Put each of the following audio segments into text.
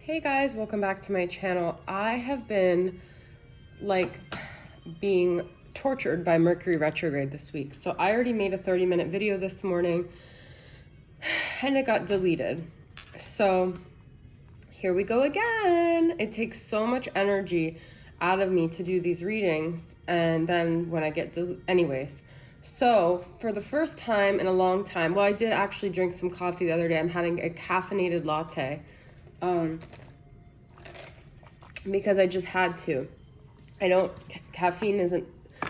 Hey guys, welcome back to my channel. I have been like being tortured by Mercury retrograde this week. So I already made a 30-minute video this morning and it got deleted. So here we go again. It takes so much energy out of me to do these readings, and then when I get anyways. So for the first time in a long time, well, I did actually drink some coffee the other day. I'm having a caffeinated latte. Because I just had to. Caffeine isn't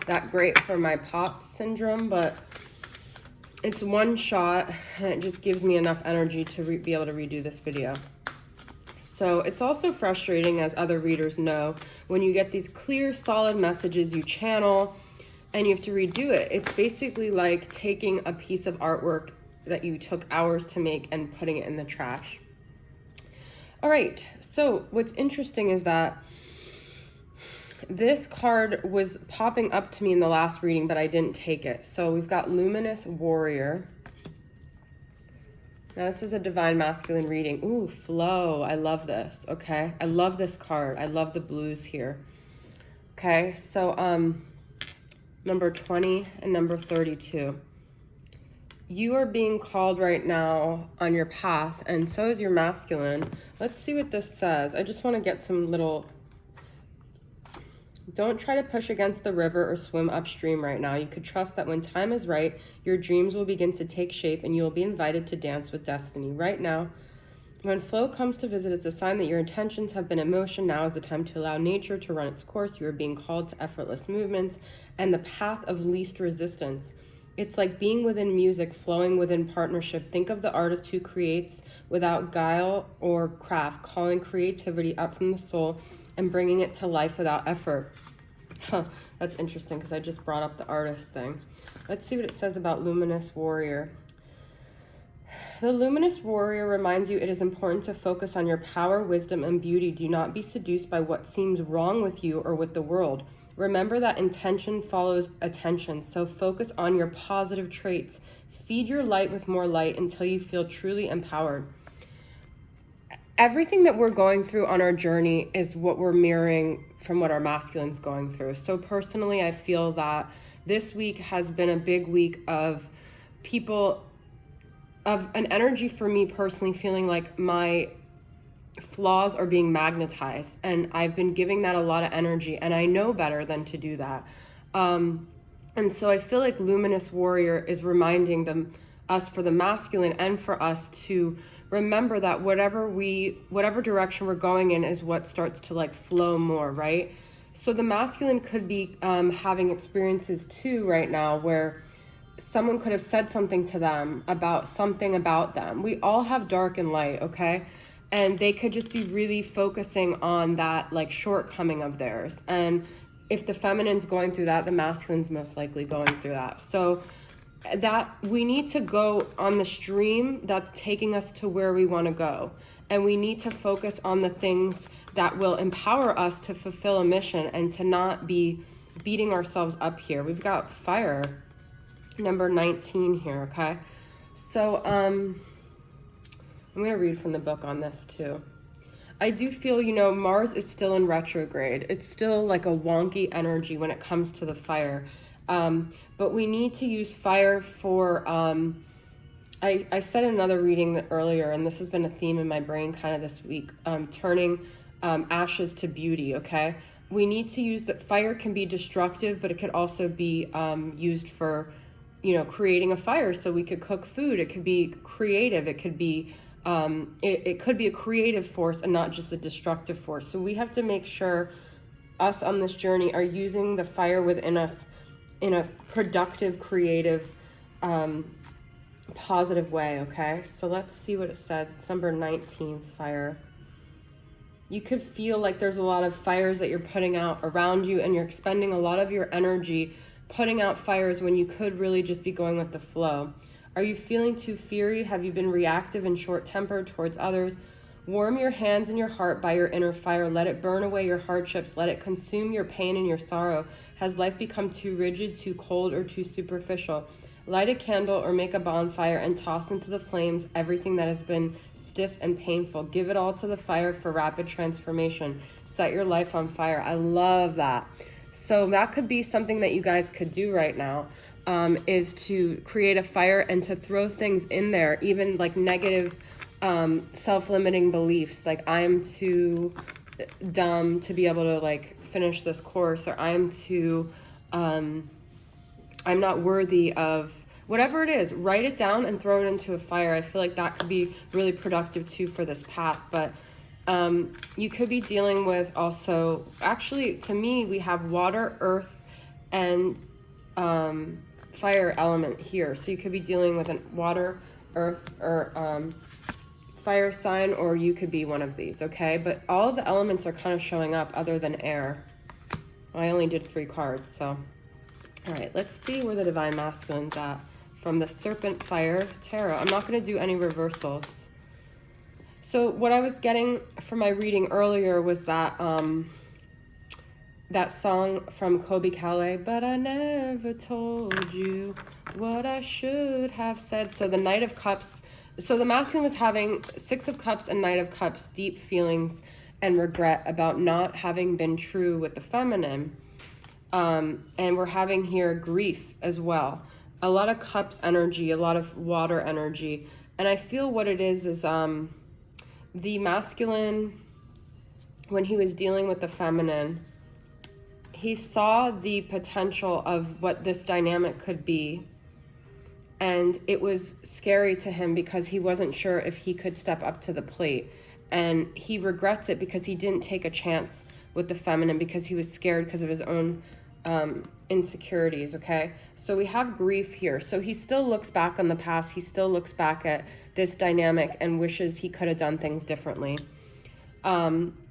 that great for my POTS syndrome, but it's one shot and it just gives me enough energy to be able to redo this video. So it's also frustrating, as other readers know, when you get these clear, solid messages you channel and you have to redo it. It's basically like taking a piece of artwork that you took hours to make and putting it in the trash. All right, so what's interesting is that this card was popping up to me in the last reading, but I didn't take it. So we've got Luminous Warrior. Now this is a Divine Masculine reading. Ooh, flow, I love this, okay? I love this card, I love the blues here. Okay, so number 20 and number 32. You are being called right now on your path, and so is your masculine. Let's see what this says. I just want to get some little... Don't try to push against the river or swim upstream right now. You could trust that when time is right, your dreams will begin to take shape and you will be invited to dance with destiny. Right now, when flow comes to visit, it's a sign that your intentions have been in motion. Now is the time to allow nature to run its course. You are being called to effortless movements and the path of least resistance. It's like being within music, flowing within partnership. Think of the artist who creates without guile or craft, calling creativity up from the soul and bringing it to life without effort. Huh, that's interesting because I just brought up the artist thing. Let's see what it says about Luminous Warrior. The Luminous Warrior reminds you it is important to focus on your power, wisdom, and beauty. Do not be seduced by what seems wrong with you or with the world. Remember that intention follows attention, so focus on your positive traits. Feed your light with more light until you feel truly empowered. Everything that we're going through on our journey is what we're mirroring from what our masculine's going through. So personally, I feel that this week has been a big week of people, of an energy for me personally, feeling like my flaws are being magnetized, and I've been giving that a lot of energy, and I know better than to do that. And so I feel like Luminous Warrior is reminding us for the masculine and for us to remember that whatever direction we're going in is what starts to like flow more, right? So the masculine could be having experiences too right now where someone could have said something to them about something about them. We all have dark and light, okay? And they could just be really focusing on that like shortcoming of theirs. And if the feminine's going through that, the masculine's most likely going through that. So that we need to go on the stream that's taking us to where we want to go. And we need to focus on the things that will empower us to fulfill a mission and to not be beating ourselves up here. We've got fire, number 19 here, okay? So, I'm going to read from the book on this too. I do feel, Mars is still in retrograde. It's still like a wonky energy when it comes to the fire. But we need to use fire for, I said in another reading earlier, and this has been a theme in my brain kind of this week, turning ashes to beauty, okay? We need to use that. Fire can be destructive, but it could also be used for, creating a fire so we could cook food. It could be creative. It could be it could be a creative force and not just a destructive force. So we have to make sure us on this journey are using the fire within us in a productive, creative, positive way, okay? So let's see what it says. It's number 19, fire. You could feel like there's a lot of fires that you're putting out around you, and you're expending a lot of your energy putting out fires when you could really just be going with the flow. Are you feeling too fiery? Have you been reactive and short-tempered towards others? Warm your hands and your heart by your inner fire. Let it burn away your hardships. Let it consume your pain and your sorrow. Has life become too rigid, too cold, or too superficial? Light a candle or make a bonfire and toss into the flames everything that has been stiff and painful. Give it all to the fire for rapid transformation. Set your life on fire. I love that. So that could be something that you guys could do right now, is to create a fire and to throw things in there, even like negative self-limiting beliefs, like I'm too dumb to be able to like finish this course, or I'm not worthy of whatever it is. Write it down and throw it into a fire. I feel like that could be really productive too for this path. But you could be dealing with also, actually to me, we have water, earth, and fire element here. So you could be dealing with a water, earth, or fire sign, or you could be one of these, okay? But all of the elements are kind of showing up other than air. I only did 3 cards, so. All right, let's see where the Divine Masculine's at from the Serpent Fire Tarot. I'm not going to do any reversals. So what I was getting from my reading earlier was that that song from Kobe Calais, but I never told you what I should have said. So the Knight of Cups, so the masculine was having 6 of Cups and Knight of Cups, deep feelings and regret about not having been true with the feminine. And we're having here grief as well. A lot of Cups energy, a lot of water energy. And I feel what it is the masculine, when he was dealing with the feminine, he saw the potential of what this dynamic could be. And it was scary to him because he wasn't sure if he could step up to the plate. And he regrets it because he didn't take a chance with the feminine because he was scared because of his own insecurities, okay? So we have grief here. So he still looks back on the past. He still looks back at this dynamic and wishes he could have done things differently.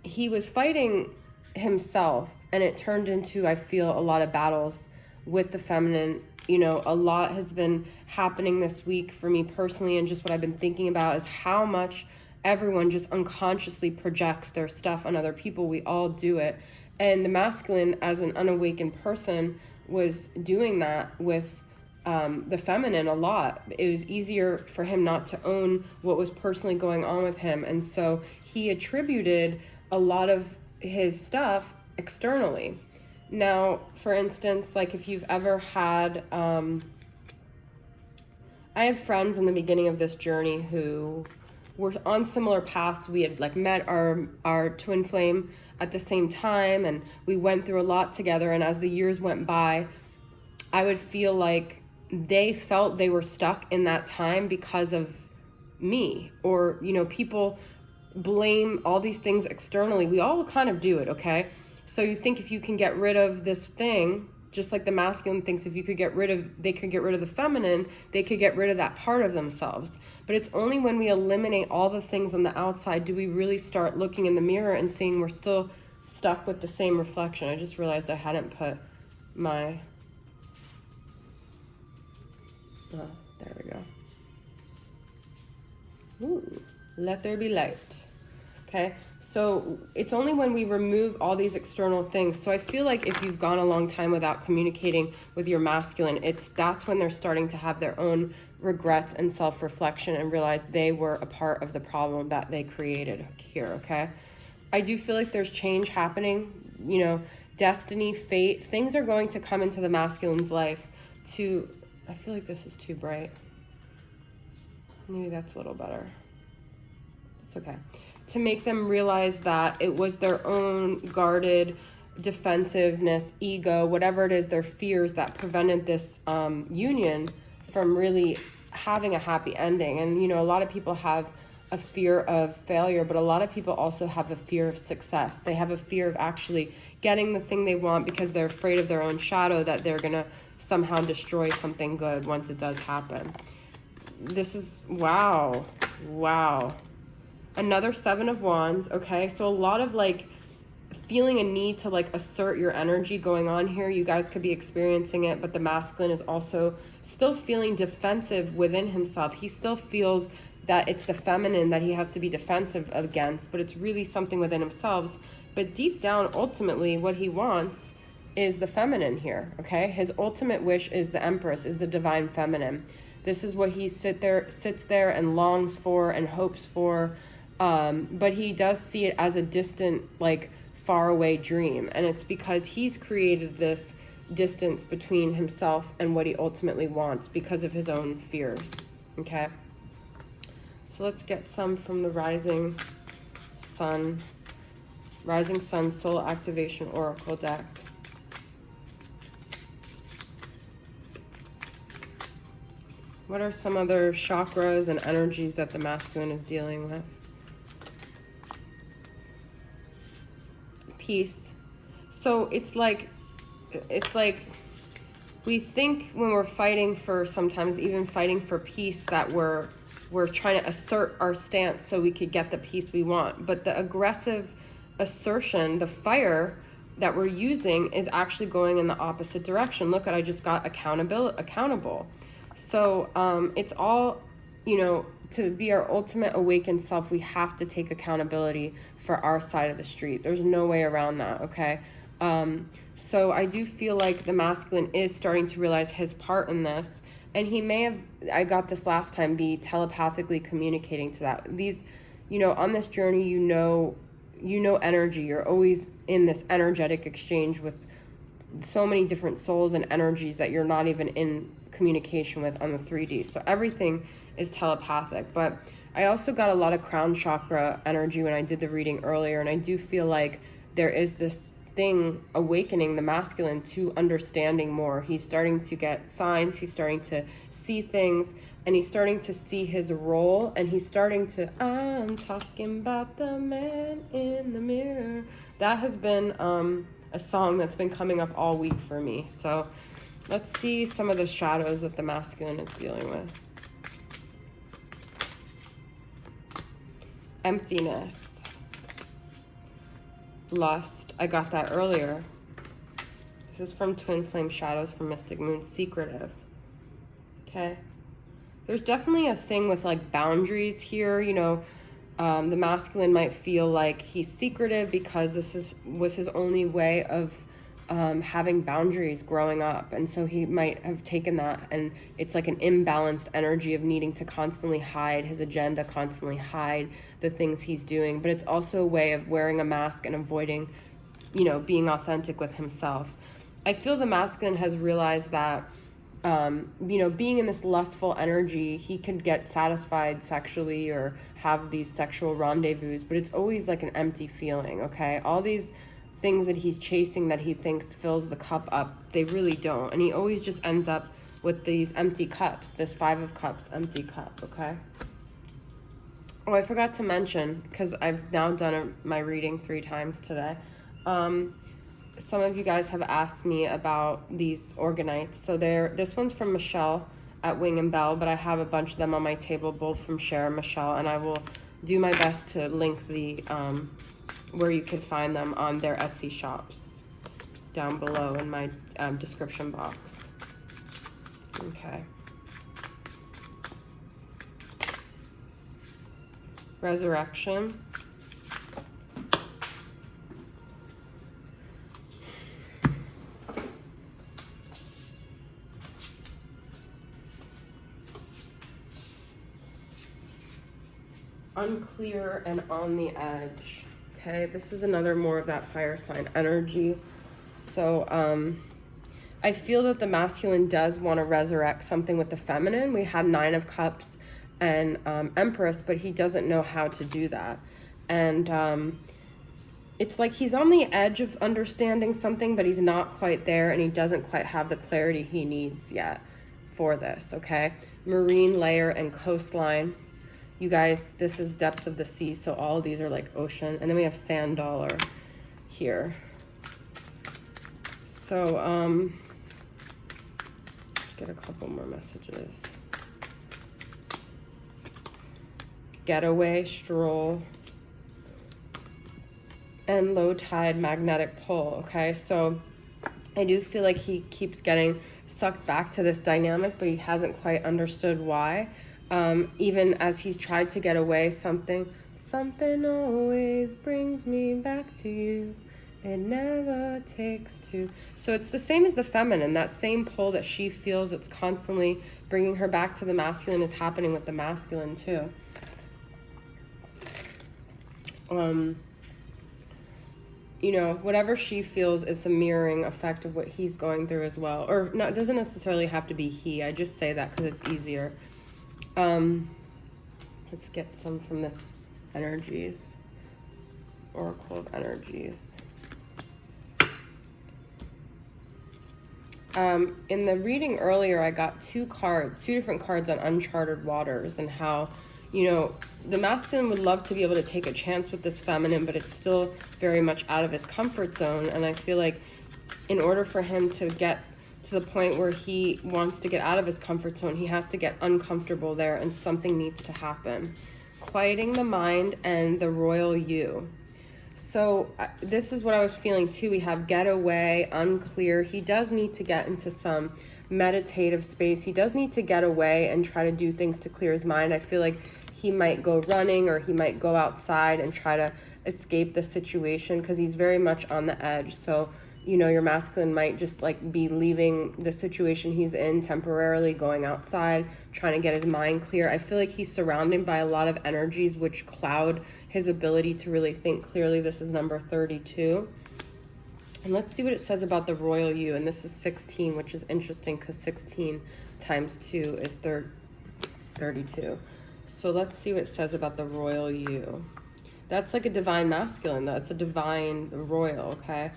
He was fighting himself, and it turned into, I feel, a lot of battles with the feminine. You know, a lot has been happening this week for me personally, and just what I've been thinking about is how much everyone just unconsciously projects their stuff on other people. We all do it. And the masculine, as an unawakened person, was doing that with the feminine a lot. It was easier for him not to own what was personally going on with him. And so he attributed a lot of his stuff externally. Now, for instance, like if you've ever had, I had friends in the beginning of this journey who were on similar paths. We had like met our twin flame at the same time, and we went through a lot together. And as the years went by, I would feel like they felt they were stuck in that time because of me, or, you know, people blame all these things externally. We all kind of do it, okay? So you think if you can get rid of this thing, just like the masculine thinks if you could get rid of, they could get rid of the feminine, they could get rid of that part of themselves. But it's only when we eliminate all the things on the outside do we really start looking in the mirror and seeing we're still stuck with the same reflection. I just realized I hadn't put my, oh, there we go. Ooh, let there be light. Okay, so it's only when we remove all these external things. So I feel like if you've gone a long time without communicating with your masculine, that's when they're starting to have their own regrets and self-reflection and realize they were a part of the problem that they created here, okay? I do feel like there's change happening, you know, destiny, fate, things are going to come into the masculine's life to, I feel like this is too bright. Maybe that's a little better. It's okay. To make them realize that it was their own guarded defensiveness, ego, whatever it is, their fears that prevented this union from really having a happy ending. And, you know, a lot of people have a fear of failure, but a lot of people also have a fear of success. They have a fear of actually getting the thing they want because they're afraid of their own shadow, that they're going to somehow destroy something good once it does happen. This is, wow. Another 7 of Wands, okay? So a lot of like feeling a need to like assert your energy going on here. You guys could be experiencing it, but the masculine is also still feeling defensive within himself. He still feels that it's the feminine that he has to be defensive against, but it's really something within himself. But deep down, ultimately, what he wants is the feminine here, okay? His ultimate wish is the Empress, is the divine feminine. This is what he sits there and longs for and hopes for, but he does see it as a distant, like, faraway dream, and it's because he's created this distance between himself and what he ultimately wants because of his own fears, okay? So let's get some from the Rising Sun Soul Activation Oracle deck. What are some other chakras and energies that the masculine is dealing with? Peace. So it's like we think when we're fighting for, sometimes even fighting for peace, that we're trying to assert our stance so we could get the peace we want. But the aggressive assertion, the fire that we're using, is actually going in the opposite direction. Look, I just got accountable. So it's all, you know, to be our ultimate awakened self, we have to take accountability for our side of the street. There's no way around that, okay? So I do feel like the masculine is starting to realize his part in this, and he may have, I got this last time, be telepathically communicating to that. These, you know, on this journey, you know energy. You're always in this energetic exchange with so many different souls and energies that you're not even in communication with on the 3D. So everything is telepathic. But I also got a lot of crown chakra energy when I did the reading earlier, and I do feel like there is this thing awakening the masculine to understanding more. He's starting to get signs, he's starting to see things, and he's starting to see his role, and he's starting to, I'm talking about the man in the mirror. That has been a song that's been coming up all week for me. So let's see some of the shadows that the masculine is dealing with. Emptiness. Lust. I got that earlier. This is from Twin Flame Shadows from Mystic Moon. Secretive. Okay. There's definitely a thing with like boundaries here. You know, the masculine might feel like he's secretive because this was his only way of having boundaries growing up, and so he might have taken that, and it's like an imbalanced energy of needing to constantly hide his agenda, constantly hide the things he's doing. But it's also a way of wearing a mask and avoiding, you know, being authentic with himself. I feel the masculine has realized that, you know, being in this lustful energy, he can get satisfied sexually or have these sexual rendezvous, but it's always like an empty feeling, okay? All these things that he's chasing that he thinks fills the cup up, they really don't. And he always just ends up with these empty cups, this 5 of Cups empty cup, okay? Oh, I forgot to mention, because I've now done my reading 3 times today. Some of you guys have asked me about these organites. So this one's from Michele at Wing and Bell, but I have a bunch of them on my table, both from Cher and Michele, and I will do my best to link the where you can find them on their Etsy shops down below in my description box. Okay. Resurrection. Unclear and on the edge. Okay, this is another more of that fire sign energy. So I feel that the masculine does want to resurrect something with the feminine. We had 9 of Cups and Empress, but he doesn't know how to do that. And it's like he's on the edge of understanding something, but he's not quite there, and he doesn't quite have the clarity he needs yet for this, okay? Marine layer and coastline. You guys, this is depths of the sea, so all of these are like ocean. And then we have sand dollar here. So, let's get a couple more messages. Getaway, stroll, and low tide magnetic pull, okay? So I do feel like he keeps getting sucked back to this dynamic, but he hasn't quite understood why. Even as he's tried to get away, something always brings me back to you. It never takes two. So it's the same as the feminine. That same pull that she feels, it's constantly bringing her back to the masculine, is happening with the masculine too. You know, whatever she feels is a mirroring effect of what he's going through as well. Or not, it doesn't necessarily have to be he. I just say that because it's easier. Let's get some from this energies. Oracle of energies. In the reading earlier, I got two different cards on uncharted waters, and how, you know, the masculine would love to be able to take a chance with this feminine, but it's still very much out of his comfort zone. And I feel like in order for him to get to the point where he wants to get out of his comfort zone, he has to get uncomfortable there, and something needs to happen. Quieting the mind and the royal you. So this is what I was feeling too. We have get away, unclear. He does need to get into some meditative space. He does need to get away and try to do things to clear his mind. I feel like he might go running, or he might go outside and try to escape the situation, because he's very much on the edge. So, you know, your masculine might just like be leaving the situation he's in temporarily, going outside, trying to get his mind clear. I feel like he's surrounded by a lot of energies which cloud his ability to really think clearly. This is number 32. And let's see what it says about the royal you. And this is 16, which is interesting because 16 times 2 is 32. So let's see what it says about the royal you. That's like a divine masculine. That's a divine royal, okay?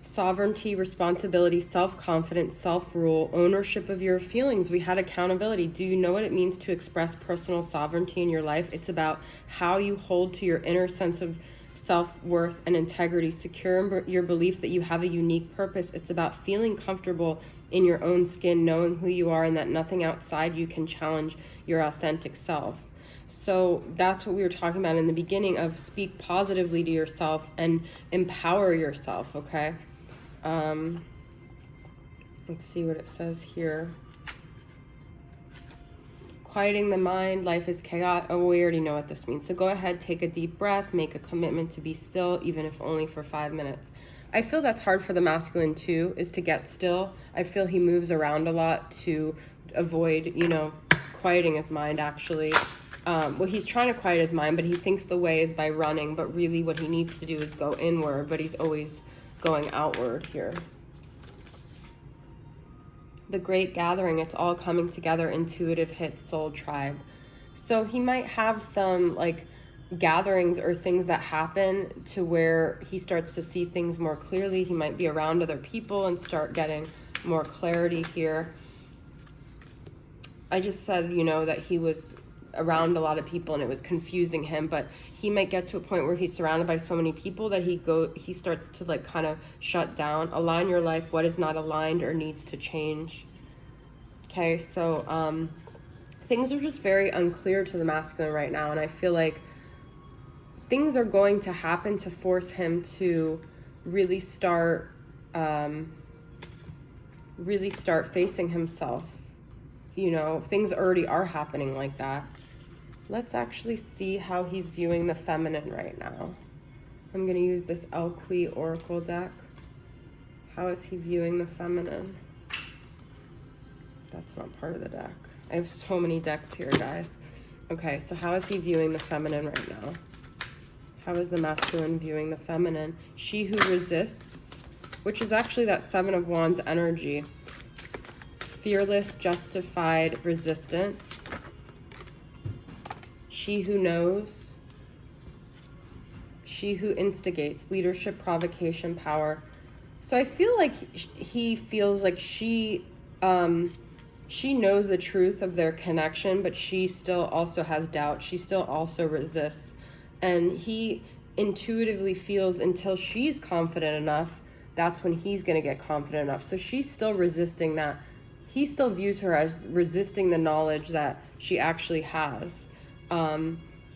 Sovereignty, responsibility, self-confidence, self-rule, ownership of your feelings. We had accountability. Do you know what it means to express personal sovereignty in your life? It's about how you hold to your inner sense of self-worth and integrity, secure in your belief that you have a unique purpose. It's about feeling comfortable in your own skin, knowing who you are, and that nothing outside you can challenge your authentic self. So that's what we were talking about in the beginning, of speak positively to yourself and empower yourself, okay? Let's see what it says here. Quieting the mind, life is chaotic. Oh, we already know what this means. So go ahead, take a deep breath, make a commitment to be still, even if only for 5 minutes. I feel that's hard for the masculine too, is to get still. I feel he moves around a lot to avoid, you know, quieting his mind actually. Well, he's trying to quiet his mind, but he thinks the way is by running, but really what he needs to do is go inward, but he's always going outward here. The great gathering, it's all coming together, intuitive hit, soul tribe. So he might have some like gatherings or things that happen to where he starts to see things more clearly. He might be around other people and start getting more clarity here. I just said, you know, that he was around a lot of people and it was confusing him, but he might get to a point where he's surrounded by so many people that he starts to like kind of shut down. Align your life, what is not aligned or needs to change. Okay, so things are just very unclear to the masculine right now, and I feel like things are going to happen to force him to really start facing himself. You know, things already are happening like that. Let's actually see how he's viewing the feminine right now. I'm going to use this Activation Oracle deck. How is he viewing the feminine? That's not part of the deck. I have so many decks here, guys. Okay, so how is he viewing the feminine right now? How is the masculine viewing the feminine? She who resists, which is actually that 7 of Wands energy. Fearless, justified, resistant. She who knows. She who instigates, leadership, provocation, power. So I feel like he feels like she knows the truth of their connection, but she still also has doubt. She still also resists. And he intuitively feels until she's confident enough, that's when he's going to get confident enough. So she's still resisting that. He still views her as resisting the knowledge that she actually has.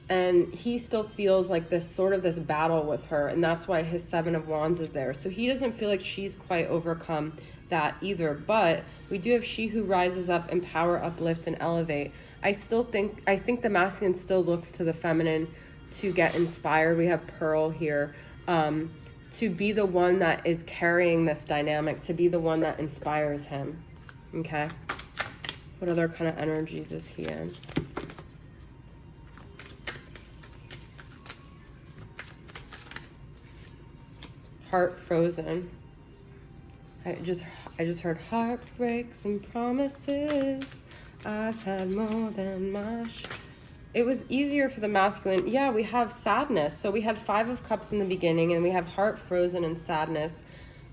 And he still feels like this battle with her, and that's why his 7 of Wands is there. So he doesn't feel like she's quite overcome that either, but we do have she who rises up, empower, uplift, and elevate. I think the masculine still looks to the feminine to get inspired. We have Pearl here. To be the one that is carrying this dynamic, to be the one that inspires him. Okay? What other kind of energies is he in? Heart frozen. I just heard heartbreaks and promises. I've had more than my It was easier for the masculine. Yeah, we have sadness. So we had 5 of Cups in the beginning, and we have heart frozen and sadness.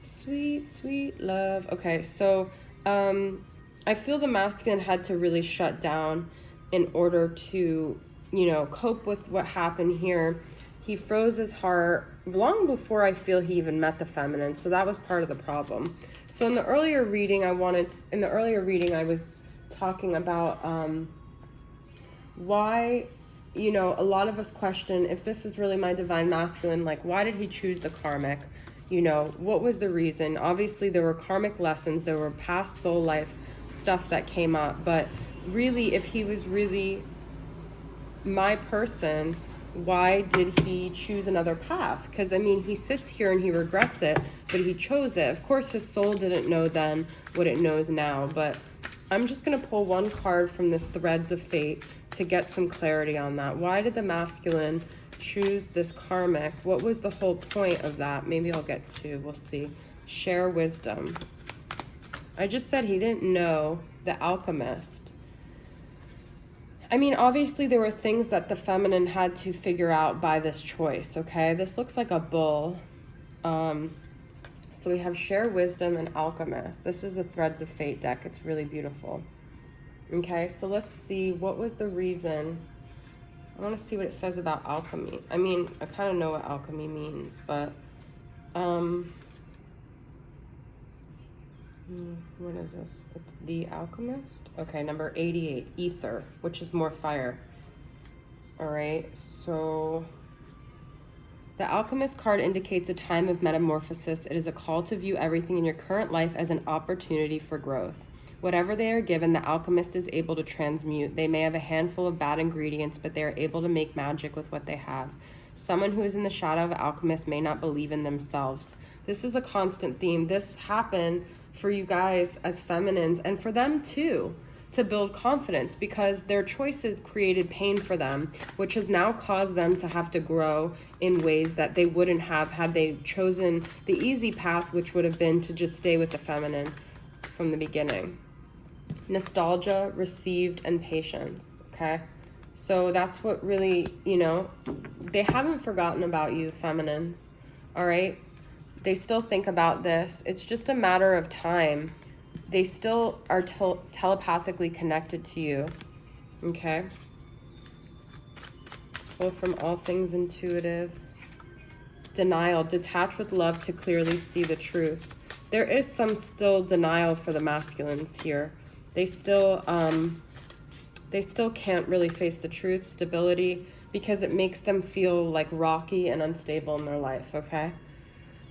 Sweet, sweet love. Okay, so I feel the masculine had to really shut down in order to, you know, cope with what happened here. He froze his heart long before I feel he even met the feminine. So that was part of the problem. So in the earlier reading, I was talking about why, you know, a lot of us question if this is really my divine masculine, like, why did he choose the karmic? You know, what was the reason? Obviously, there were karmic lessons, there were past soul life stuff that came up, but really, if he was really my person, why did he choose another path? Because, I mean, he sits here and he regrets it, but he chose it. Of course, his soul didn't know then what it knows now, but I'm just going to pull one card from this Threads of Fate to get some clarity on that. Why did the masculine choose this karmic? What was the whole point of that? Maybe I'll get to, we'll see. Share wisdom. I just said he didn't know the alchemist. I mean, obviously there were things that the feminine had to figure out by this choice, okay? This looks like a bull. So we have Share Wisdom and Alchemist. This is a Threads of Fate deck. It's really beautiful. Okay, so let's see. What was the reason? I want to see what it says about alchemy. I mean, I kind of know what alchemy means, but... what is this? It's the Alchemist. Okay, number 88, Ether, which is more fire. All right, so the Alchemist card indicates a time of metamorphosis. It is a call to view everything in your current life as an opportunity for growth. Whatever they are given, the alchemist is able to transmute. They may have a handful of bad ingredients, but they are able to make magic with what they have. Someone who is in the shadow of an alchemist may not believe in themselves. This is a constant theme. This happened for you guys as feminines, and for them too, to build confidence, because their choices created pain for them, which has now caused them to have to grow in ways that they wouldn't have had they chosen the easy path, which would have been to just stay with the feminine from the beginning. Nostalgia, received, and patience. Okay, so that's what really, you know, they haven't forgotten about you, feminines. All right, they still think about this. It's just a matter of time. They still are telepathically connected to you. Okay, pull from All Things Intuitive. Denial, detach with love to clearly see the truth. There is some still denial for the masculines here. They still can't really face the truth. Stability, because it makes them feel like rocky and unstable in their life, okay?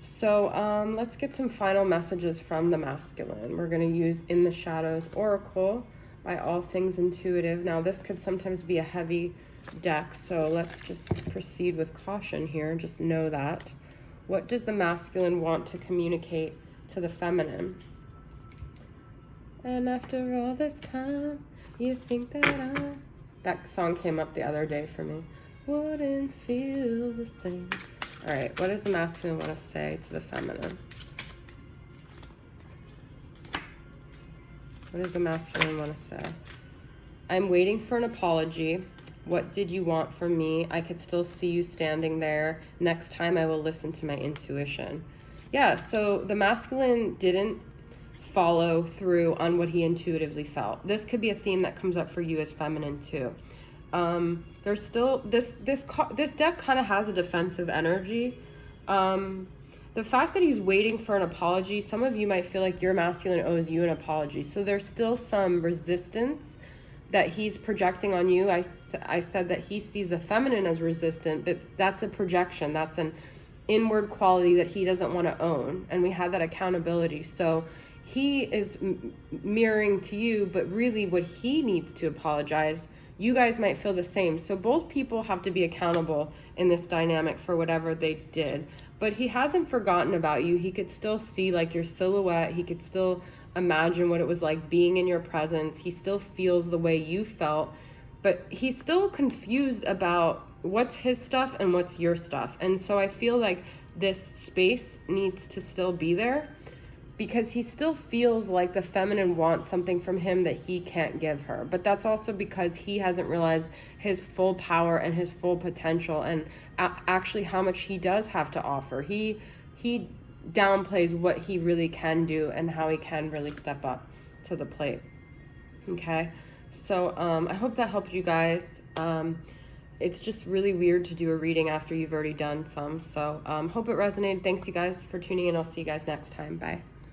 So let's get some final messages from the masculine. We're going to use In the Shadows Oracle by All Things Intuitive. Now, this could sometimes be a heavy deck, so let's just proceed with caution here. Just know that. What does the masculine want to communicate to the feminine? And after all this time, you think that that song came up the other day for me. Wouldn't feel the same. All right, what does the masculine want to say to the feminine? What does the masculine want to say? I'm waiting for an apology. What did you want from me? I could still see you standing there. Next time I will listen to my intuition. Yeah, so the masculine didn't follow through on what he intuitively felt. This could be a theme that comes up for you as feminine too. There's still this deck kind of has a defensive energy. The fact that he's waiting for an apology, some of you might feel like your masculine owes you an apology. So there's still some resistance that he's projecting on you. I said that he sees the feminine as resistant, but that's a projection. That's an inward quality that he doesn't want to own. And we had that accountability. So he is mirroring to you, but really what he needs to apologize, you guys might feel the same. So both people have to be accountable in this dynamic for whatever they did. But he hasn't forgotten about you. He could still see like your silhouette. He could still imagine what it was like being in your presence. He still feels the way you felt, but he's still confused about what's his stuff and what's your stuff. And so I feel like this space needs to still be there, because he still feels like the feminine wants something from him that he can't give her. But that's also because he hasn't realized his full power and his full potential, and actually how much he does have to offer. He downplays what he really can do and how he can really step up to the plate. Okay, so I hope that helped you guys. It's just really weird to do a reading after you've already done some. So hope it resonated. Thanks you guys for tuning in. I'll see you guys next time. Bye.